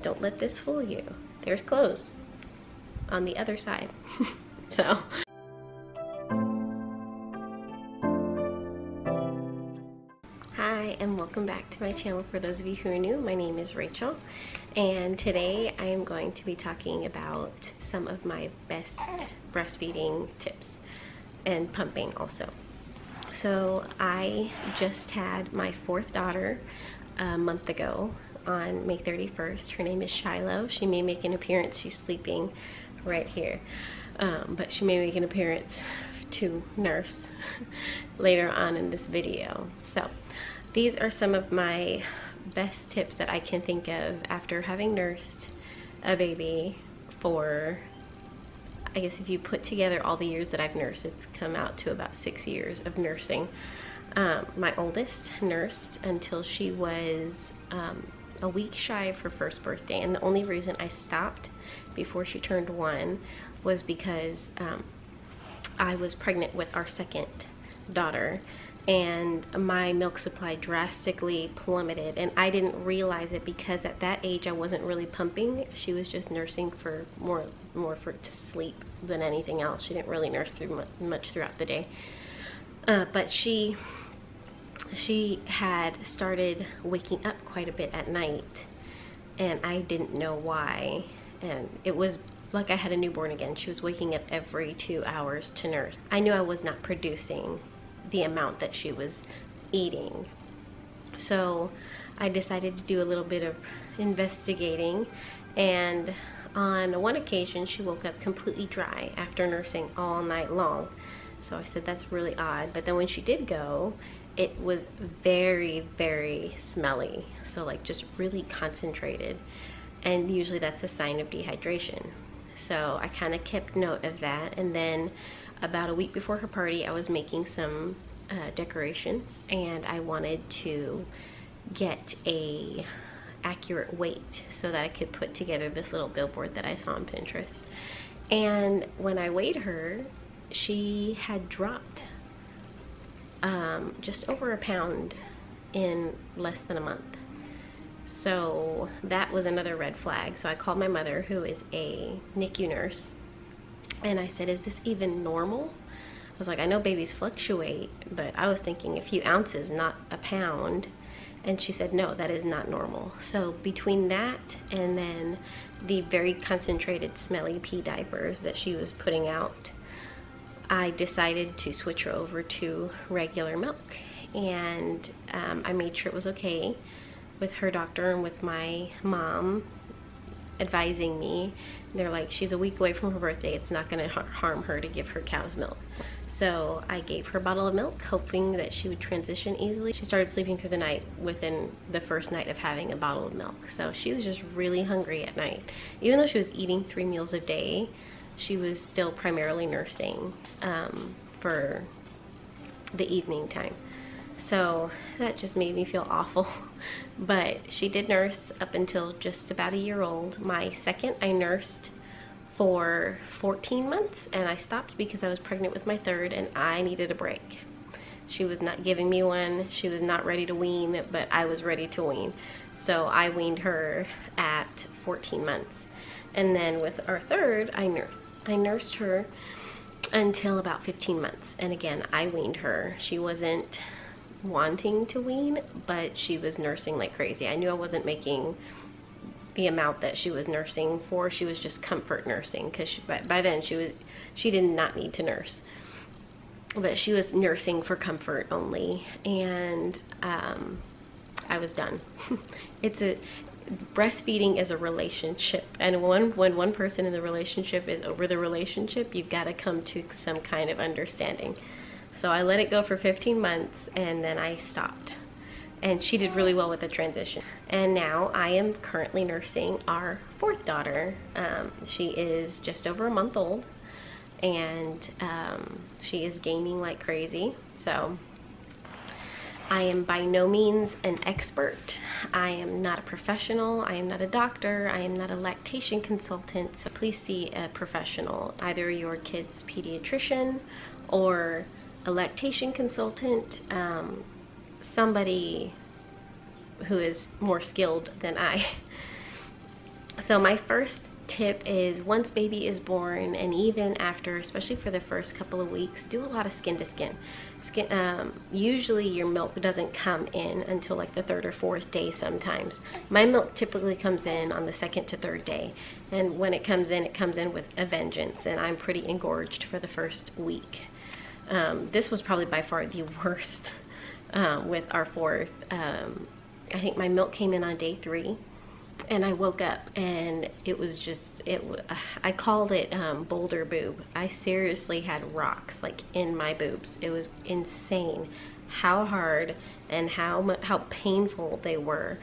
Don't let this fool you. There's clothes on the other side. So. Hi, and welcome back to my channel. For those of you who are new, my name is Rachel, and today I am going to be talking about some of my best breastfeeding tips and pumping also. So I just had my fourth daughter a month ago on May 31st. Her name is Shiloh. She may make an appearance. She's sleeping right here, but she may make an appearance to nurse later on in this video. So these are some of my best tips that I can think of after having nursed a baby for, I guess if you put together all the years that I've nursed, it's come out to about 6 years of nursing. My oldest nursed until she was a week shy of her first birthday, and the only reason I stopped before she turned 1 was because I was pregnant with our second daughter, and my milk supply drastically plummeted, and I didn't realize it because at that age I wasn't really pumping. She was just nursing for more for to sleep than anything else. She didn't really nurse through much throughout the day, but she had started waking up quite a bit at night, and I didn't know why, and it was like I had a newborn again. She was waking up every 2 hours to nurse. I knew I was not producing the amount that she was eating, so I decided to do a little bit of investigating, and on one occasion she woke up completely dry after nursing all night long. So I said, that's really odd. But then when she did go, it was very, very smelly, so like just really concentrated, and usually that's a sign of dehydration. So I kind of kept note of that, and then about a week before her party I was making some decorations, and I wanted to get a accurate weight so that I could put together this little billboard that I saw on Pinterest. And when I weighed her, she had dropped just over a pound in less than a month. So that was another red flag. So I called my mother, who is a NICU nurse, and I said, is this even normal? I was like, I know babies fluctuate, but I was thinking a few ounces, not a pound. And she said, no, that is not normal. So between that and then the very concentrated smelly pee diapers that she was putting out, I decided to switch her over to regular milk. And I made sure it was okay with her doctor and with my mom advising me. They're like, she's a week away from her birthday, it's not going to harm her to give her cow's milk. So I gave her a bottle of milk, hoping that she would transition easily. She started sleeping through the night within the first night of having a bottle of milk. So she was just really hungry at night. Even though she was eating 3 meals a day, she was still primarily nursing for the evening time. So that just made me feel awful. But she did nurse up until just about a year old. My second, I nursed for 14 months, and I stopped because I was pregnant with my third and I needed a break. She was not giving me one. She was not ready to wean, but I was ready to wean. So I weaned her at 14 months. And then with our third, I nursed her until about 15 months. And again, I weaned her. She wasn't wanting to wean, but she was nursing like crazy. I knew I wasn't making the amount that she was nursing for. She was just comfort nursing, because by then she did not need to nurse, but she was nursing for comfort only. And I was done. Breastfeeding is a relationship, and when one person in the relationship is over the relationship, you've got to come to some kind of understanding. So I let it go for 15 months, and then I stopped. And she did really well with the transition. And now I am currently nursing our fourth daughter. She is just over a month old, and she is gaining like crazy. So I am by no means an expert. I am not a professional. I am not a doctor. I am not a lactation consultant. So please see a professional, either your kid's pediatrician or a lactation consultant, somebody who is more skilled than I. So my first tip is once baby is born, and even after, especially for the first couple of weeks, do a lot of skin to skin. Usually your milk doesn't come in until like the 3rd or 4th day sometimes. My milk typically comes in on the 2nd to 3rd day, and when it comes in with a vengeance, and I'm pretty engorged for the first week. This was probably by far the worst with our 4th. I think my milk came in on day 3. And I woke up and it was just, I called it boulder boob. I seriously had rocks like in my boobs. It was insane how hard and how painful they were.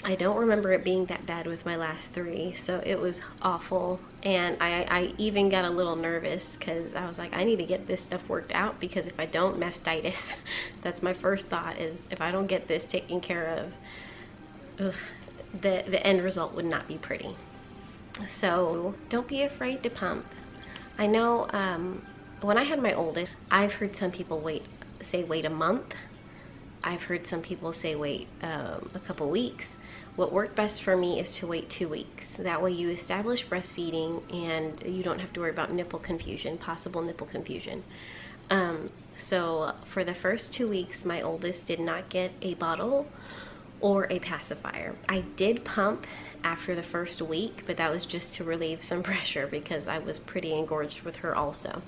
I don't remember it being that bad with my last 3, so it was awful. And I even got a little nervous because I was like, I need to get this stuff worked out, because if I don't, mastitis. That's my first thought, is if I don't get this taken care of, ugh, the end result would not be pretty. So don't be afraid to pump. I know when I had my oldest, I've heard some people say wait a month. I've heard some people say wait a couple weeks. What worked best for me is to wait 2 weeks. That way you establish breastfeeding and you don't have to worry about nipple confusion, possible nipple confusion. So for the first 2 weeks, my oldest did not get a bottle or a pacifier. I did pump after the first week, but that was just to relieve some pressure because I was pretty engorged with her also.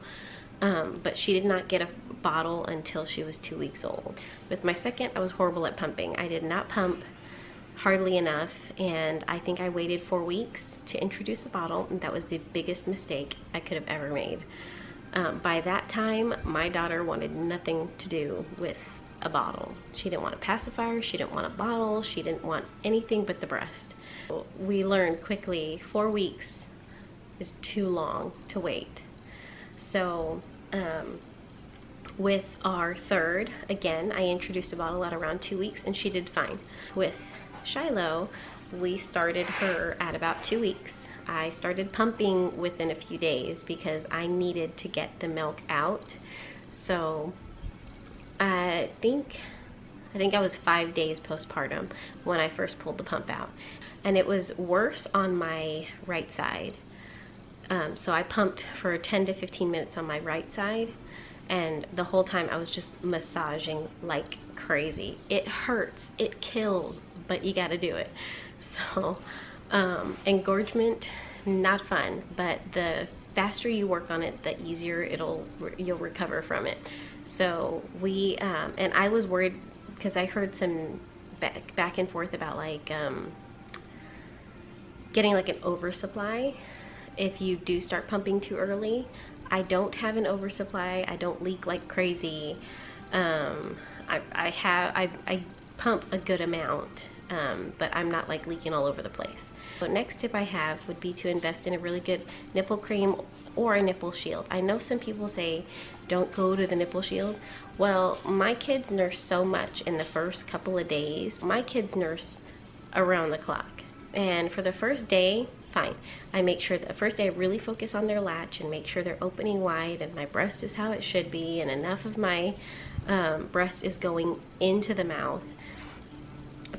But she did not get a bottle until she was 2 weeks old. With my second, I was horrible at pumping. I did not pump hardly enough, and I think I waited 4 weeks to introduce a bottle, and that was the biggest mistake I could have ever made. By that time, my daughter wanted nothing to do with a bottle. She didn't want a pacifier, she didn't want a bottle, she didn't want anything but the breast. We learned quickly 4 weeks is too long to wait. So with our third, again, I introduced a bottle at around 2 weeks and she did fine. With Shiloh, we started her at about 2 weeks. I started pumping within a few days because I needed to get the milk out. So I think I was 5 days postpartum when I first pulled the pump out, and it was worse on my right side. So I pumped for 10 to 15 minutes on my right side, and the whole time I was just massaging like crazy. It hurts, it kills, but you gotta do it. So engorgement, not fun, but the faster you work on it, the easier you'll recover from it. So we and I was worried because I heard some back and forth about like getting like an oversupply if you do start pumping too early. I don't have an oversupply. I don't leak like crazy. I pump a good amount, but I'm not like leaking all over the place. So next tip I have would be to invest in a really good nipple cream or a nipple shield. I know some people say don't go to the nipple shield. Well, my kids nurse so much in the first couple of days. My kids nurse around the clock, and for the first day, fine. I make sure that the first day I really focus on their latch and make sure they're opening wide and my breast is how it should be and enough of my breast is going into the mouth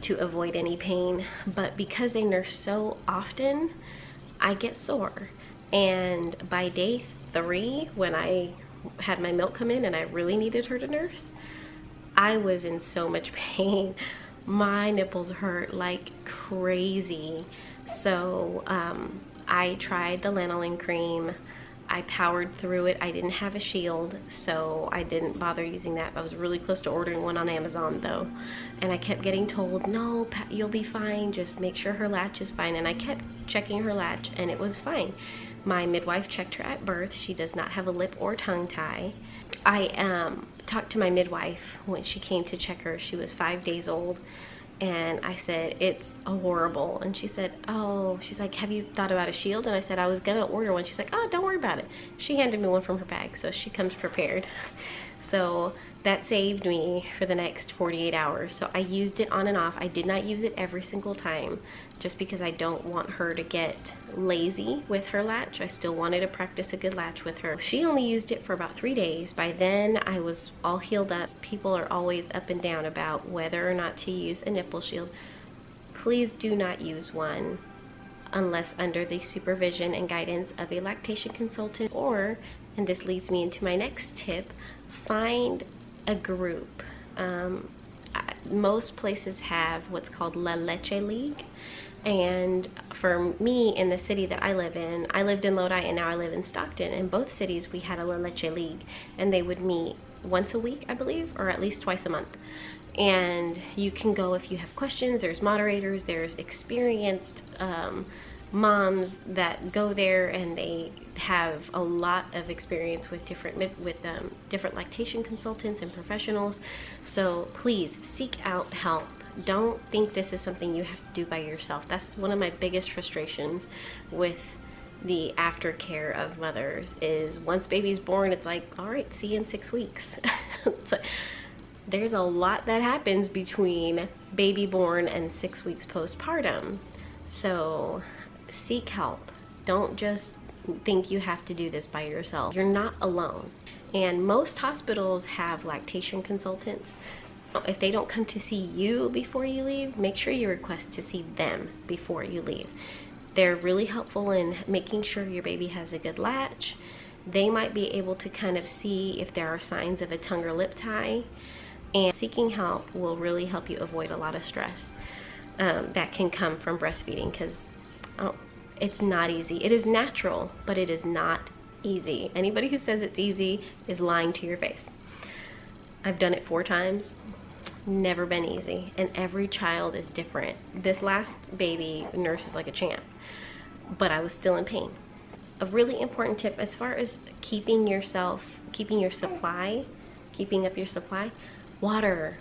to avoid any pain. But because they nurse so often, I get sore. And by day 3, when I had my milk come in and I really needed her to nurse, I was in so much pain. My nipples hurt like crazy. So I tried the lanolin cream. I powered through it. I didn't have a shield, so I didn't bother using that. I was really close to ordering one on Amazon though. And I kept getting told, no, you'll be fine. Just make sure her latch is fine. And I kept checking her latch and it was fine. My midwife checked her at birth. She does not have a lip or tongue tie. I talked to my midwife when she came to check her. She was 5 days old. And I said, it's horrible. And she said, oh, she's like, have you thought about a shield? And I said, I was gonna order one. She's like, oh, don't worry about it. She handed me one from her bag, so she comes prepared. So that saved me for the next 48 hours. So I used it on and off. I did not use it every single time just because I don't want her to get lazy with her latch. I still wanted to practice a good latch with her. She only used it for about 3 days. By then I was all healed up. People are always up and down about whether or not to use a nipple shield. Please do not use one unless under the supervision and guidance of a lactation consultant, or, and this leads me into my next tip, find a group. Most places have what's called La Leche League, and for me, in the city that I live in, I lived in Lodi and now I live in Stockton. In both cities we had a La Leche League, and they would meet once a week, I believe, or at least twice a month. And you can go if you have questions. There's moderators, there's experienced moms that go there, and they have a lot of experience with different lactation consultants and professionals. So please seek out help. Don't think this is something you have to do by yourself. That's one of my biggest frustrations with the aftercare of mothers, is once baby's born, it's like, all right, see you in 6 weeks. So, there's a lot that happens between baby born and 6 weeks postpartum. So seek help. Don't just think you have to do this by yourself. You're not alone. And most hospitals have lactation consultants. If they don't come to see you before you leave, make sure you request to see them before you leave. They're really helpful in making sure your baby has a good latch. They might be able to kind of see if there are signs of a tongue or lip tie. And seeking help will really help you avoid a lot of stress that can come from breastfeeding, because it's not easy. It is natural, but it is not easy. Anybody who says it's easy is lying to your face. I've done it 4 times. Never been easy, and every child is different. This last baby nurses like a champ, but I was still in pain. A really important tip as far as keeping up your supply, water.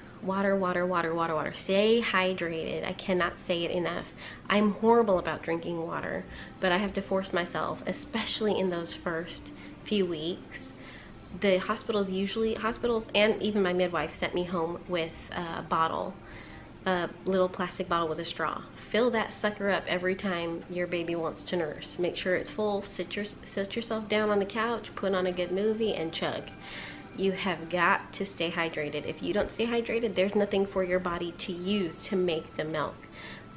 Stay hydrated. I cannot say it enough. I'm horrible about drinking water, but I have to force myself, especially in those first few weeks. The hospitals and even my midwife sent me home with a little plastic bottle with a straw. Fill that sucker up every time your baby wants to nurse. Make sure it's full. Sit yourself down on the couch, put on a good movie, and chug. You have got to stay hydrated. If you don't stay hydrated, there's nothing for your body to use to make the milk.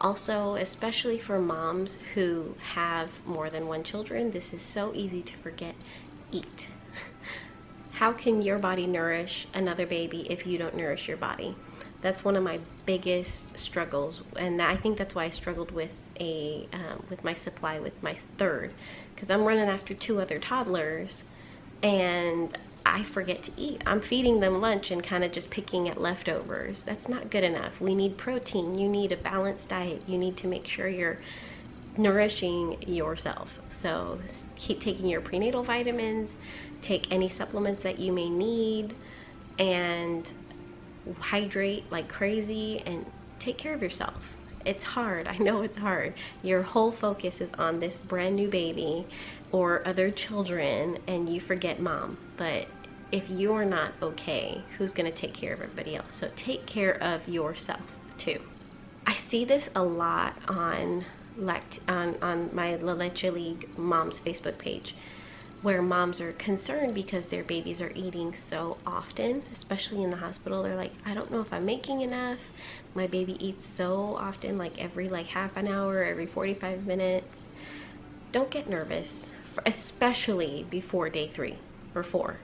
Also, especially for moms who have more than 1 children, this is so easy to forget. Eat. How can your body nourish another baby if you don't nourish your body? That's one of my biggest struggles, and I think that's why I struggled with my supply with my third, because I'm running after 2 other toddlers, and I forget to eat. I'm feeding them lunch and kind of just picking at leftovers. That's not good enough. We need protein. You need a balanced diet. You need to make sure you're nourishing yourself. So keep taking your prenatal vitamins, take any supplements that you may need, and hydrate like crazy, and take care of yourself. It's hard. I know it's hard. Your whole focus is on this brand new baby or other children, and you forget mom. But if you're not okay, who's going to take care of everybody else? So take care of yourself too. I see this a lot on my La Leche League Moms Facebook page, where moms are concerned because their babies are eating so often, especially in the hospital. They're like, I don't know if I'm making enough. My baby eats so often, like every half an hour, every 45 minutes. Don't get nervous, especially before day 3 or 4.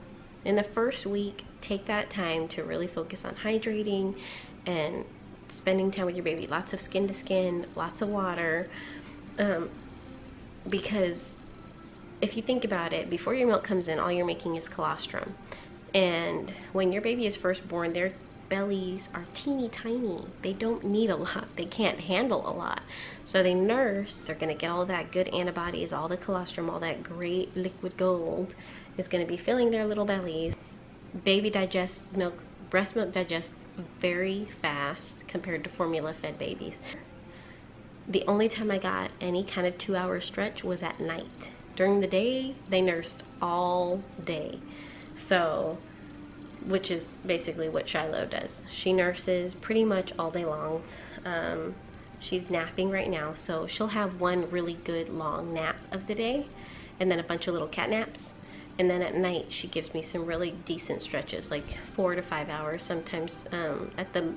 In the first week, take that time to really focus on hydrating and spending time with your baby. Lots of skin to skin, lots of water, because if you think about it, before your milk comes in, all you're making is colostrum. And when your baby is first born, their bellies are teeny tiny. They don't need a lot. They can't handle a lot. So they nurse. They're going to get all that good antibodies, all the colostrum, all that great liquid gold is going to be filling their little bellies. Baby digests milk. Breast milk digests very fast compared to formula fed babies. The only time I got any kind of 2-hour stretch was at night. During the day, they nursed all day. So, which is basically what Shiloh does. She nurses pretty much all day long. She's napping right now, so she'll have one really good long nap of the day, and then a bunch of little cat naps. And then at night, she gives me some really decent stretches, like 4 to 5 hours. Sometimes at the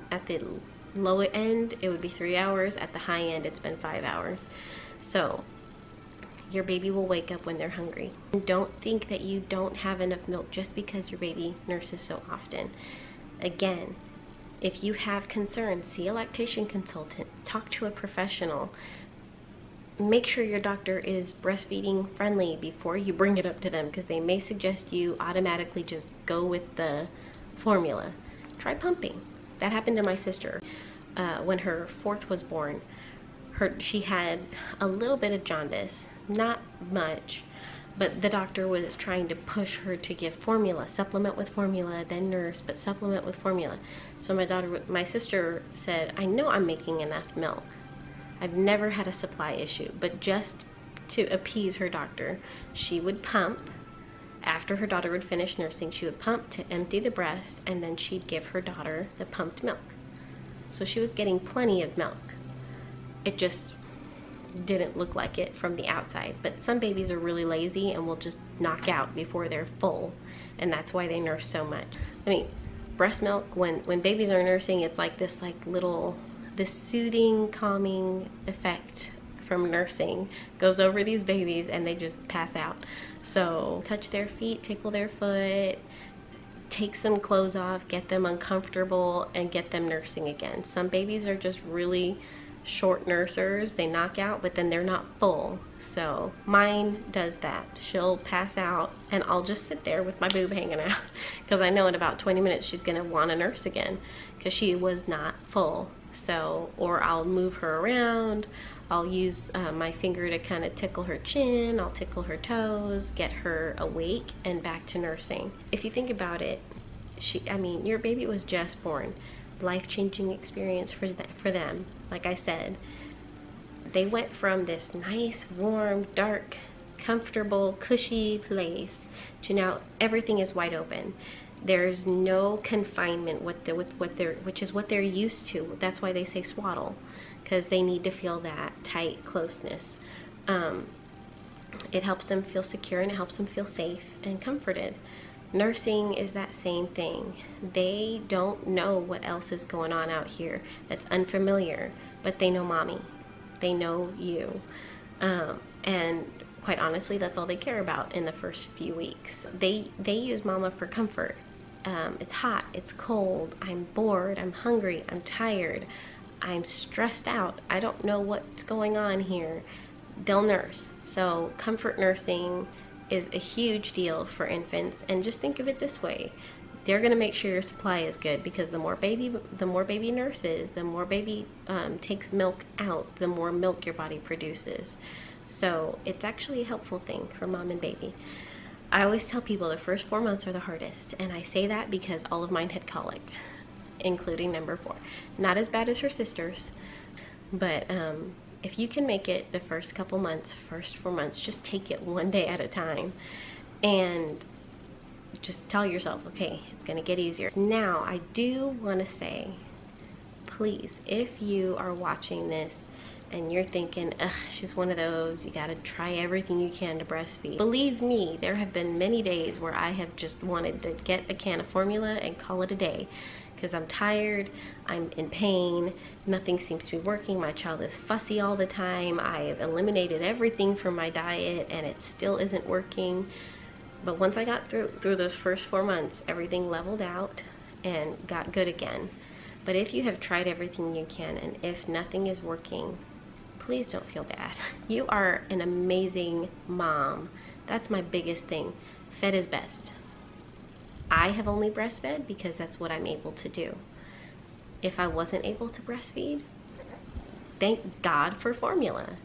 low end, it would be 3 hours. At the high end, it's been 5 hours. So your baby will wake up when they're hungry. Don't think that you don't have enough milk just because your baby nurses so often. Again, if you have concerns, see a lactation consultant, talk to a professional. Make sure your doctor is breastfeeding friendly before you bring it up to them, because they may suggest you automatically just go with the formula. Try pumping. That happened to my sister when her fourth was born. She had a little bit of jaundice, not much, but the doctor was trying to push her to give formula, supplement with formula, then nurse, but supplement with formula. So my sister said, I know I'm making enough milk. I've never had a supply issue, but just to appease her doctor, she would pump. After her daughter would finish nursing, she would pump to empty the breast, and then she'd give her daughter the pumped milk. So she was getting plenty of milk. It just didn't look like it from the outside. But some babies are really lazy and will just knock out before they're full, and that's why they nurse so much. I mean, breast milk, when babies are nursing, it's like this this soothing, calming effect from nursing goes over these babies and they just pass out. So touch their feet, tickle their foot, take some clothes off, get them uncomfortable, and get them nursing again. Some babies are just really short nursers. They knock out, but then they're not full. So mine does that. She'll pass out and I'll just sit there with my boob hanging out, because I know in about 20 minutes she's gonna want to nurse again because she was not full. So, or I'll move her around. I'll use my finger to kind of tickle her chin. I'll tickle her toes, get her awake and back to nursing. If you think about it, your baby was just born. Life-changing experience for them. Like I said, they went from this nice, warm, dark, comfortable, cushy place to now everything is wide open. There's no confinement which is what they're used to. That's why they say swaddle, because they need to feel that tight closeness. It helps them feel secure and it helps them feel safe and comforted. Nursing is that same thing. They don't know what else is going on out here that's unfamiliar, but they know mommy. They know you. And quite honestly, that's all they care about in the first few weeks. They use mama for comfort. It's hot, it's cold, I'm bored, I'm hungry, I'm tired, I'm stressed out, I don't know what's going on here. They'll nurse. So comfort nursing is a huge deal for infants, and just think of it this way. They're going to make sure your supply is good, because the more baby nurses, the more baby takes milk out, the more milk your body produces. So it's actually a helpful thing for mom and baby. I always tell people the first 4 months are the hardest, and I say that because all of mine had colic, including number 4. Not as bad as her sister's, but if you can make it the first 4 months, just take it one day at a time, and just tell yourself, okay, it's gonna get easier. Now, I do want to say, please, if you are watching this and you're thinking, ugh, she's one of those, you gotta try everything you can to breastfeed. Believe me, there have been many days where I have just wanted to get a can of formula and call it a day, because I'm tired, I'm in pain, nothing seems to be working, my child is fussy all the time, I have eliminated everything from my diet and it still isn't working. But once I got through those first 4 months, everything leveled out and got good again. But if you have tried everything you can, and if nothing is working, please don't feel bad. You are an amazing mom. That's my biggest thing. Fed is best. I have only breastfed because that's what I'm able to do. If I wasn't able to breastfeed, thank God for formula,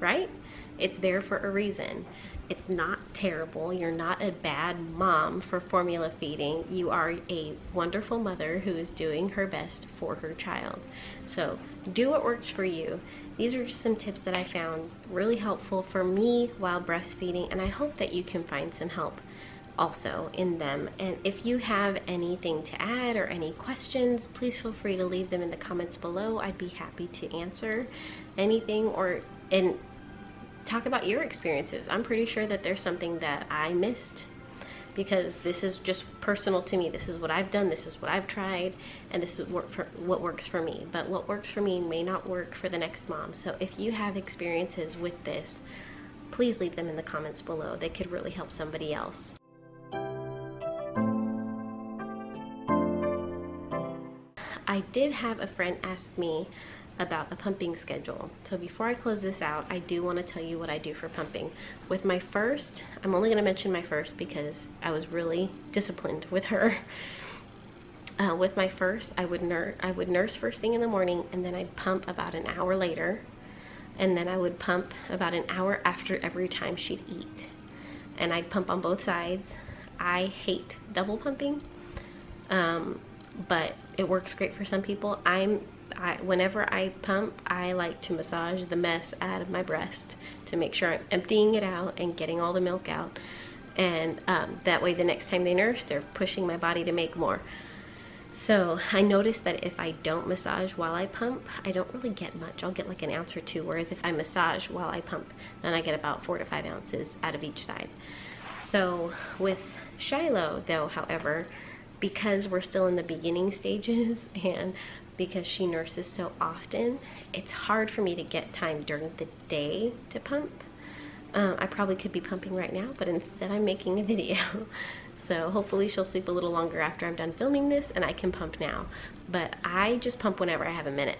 right? It's there for a reason. It's not terrible. You're not a bad mom for formula feeding. You are a wonderful mother who is doing her best for her child. So do what works for you. These are just some tips that I found really helpful for me while breastfeeding, and I hope that you can find some help also in them. And if you have anything to add or any questions, please feel free to leave them in the comments below. I'd be happy to answer anything and talk about your experiences. I'm pretty sure that there's something that I missed because this is just personal to me. This is what I've done, this is what I've tried, and this is what works for me. But what works for me may not work for the next mom. So if you have experiences with this, please leave them in the comments below. They could really help somebody else. I did have a friend ask me about a pumping schedule. So before I close this out, I do want to tell you what I do for pumping. With my first, I'm only going to mention my first because I was really disciplined with her. With my first, I would nurse first thing in the morning, and then I'd pump about an hour later, and then I would pump about an hour after every time she'd eat. And I'd pump on both sides. I hate double pumping, but it works great for some people. Whenever I pump, I like to massage the mess out of my breast to make sure I'm emptying it out and getting all the milk out. And that way the next time they nurse, they're pushing my body to make more. So I noticed that if I don't massage while I pump, I don't really get much. I'll get like an ounce or two, whereas if I massage while I pump, then I get about 4 to 5 ounces out of each side. So with Shiloh though, however, because we're still in the beginning stages and because she nurses so often, it's hard for me to get time during the day to pump. I probably could be pumping right now, but instead I'm making a video. So hopefully she'll sleep a little longer after I'm done filming this and I can pump now. But I just pump whenever I have a minute.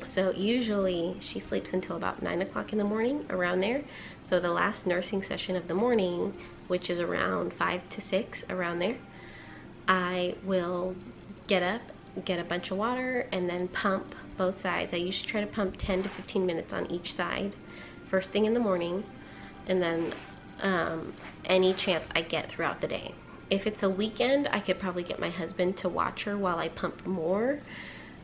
So usually she sleeps until about 9 o'clock in the morning, around there. So the last nursing session of the morning, which is around 5 to 6, around there, I will get up, get a bunch of water, and then pump both sides. I usually try to pump 10 to 15 minutes on each side first thing in the morning, and then any chance I get throughout the day. If it's a weekend, I could probably get my husband to watch her while I pump more,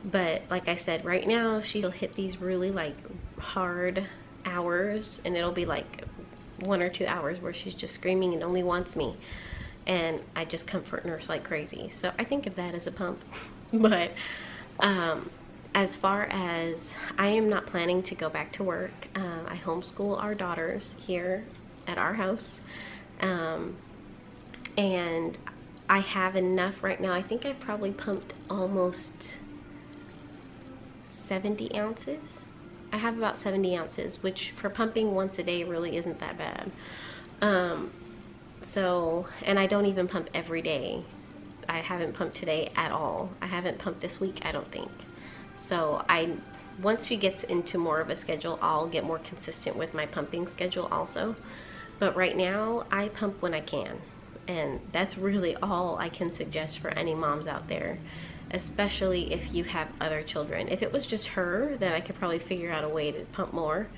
but like I said, right now she'll hit these really like hard hours, and it'll be like 1 or 2 hours where she's just screaming and only wants me, and I just comfort nurse like crazy. So I think of that as a pump. But as far as, I am not planning to go back to work. I homeschool our daughters here at our house, and I have enough right now. I think I've probably pumped almost 70 ounces. I have about 70 ounces, which for pumping once a day really isn't that bad. So, and I don't even pump every day. I haven't pumped today at all. I haven't pumped this week, I don't think. So once she gets into more of a schedule, I'll get more consistent with my pumping schedule also. But right now, I pump when I can. And that's really all I can suggest for any moms out there, especially if you have other children. If it was just her, then I could probably figure out a way to pump more.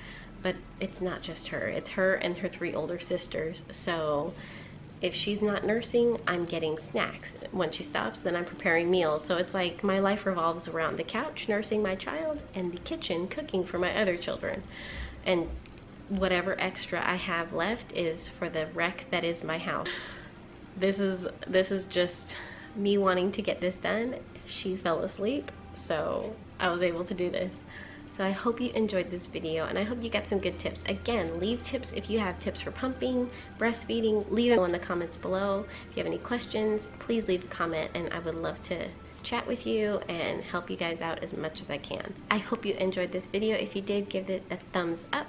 But it's not just her. It's her and her 3 older sisters. So if she's not nursing, I'm getting snacks. When she stops, then I'm preparing meals. So it's like my life revolves around the couch, nursing my child, and the kitchen, cooking for my other children. And whatever extra I have left is for the wreck that is my house. This is just me wanting to get this done. She fell asleep, so I was able to do this. So I hope you enjoyed this video, and I hope you got some good tips. Again, leave tips if you have tips for pumping, breastfeeding. Leave them in the comments below. If you have any questions, please leave a comment, and I would love to chat with you and help you guys out as much as I can. I hope you enjoyed this video. If you did, give it a thumbs up.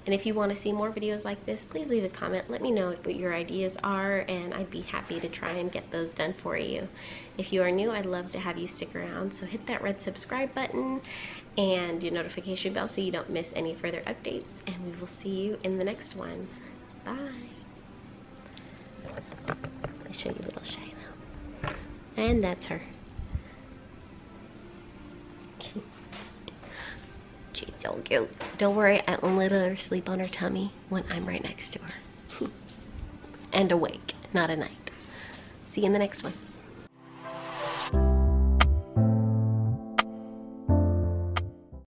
And if you want to see more videos like this, please leave a comment. Let me know what your ideas are, and I'd be happy to try and get those done for you. If you are new, I'd love to have you stick around. So hit that red subscribe button and your notification bell so you don't miss any further updates. And we will see you in the next one. Bye. I'll show you little Shiloh. And that's her. She's so cute. Don't worry, I only let her sleep on her tummy when I'm right next to her. And awake, not at night. See you in the next one.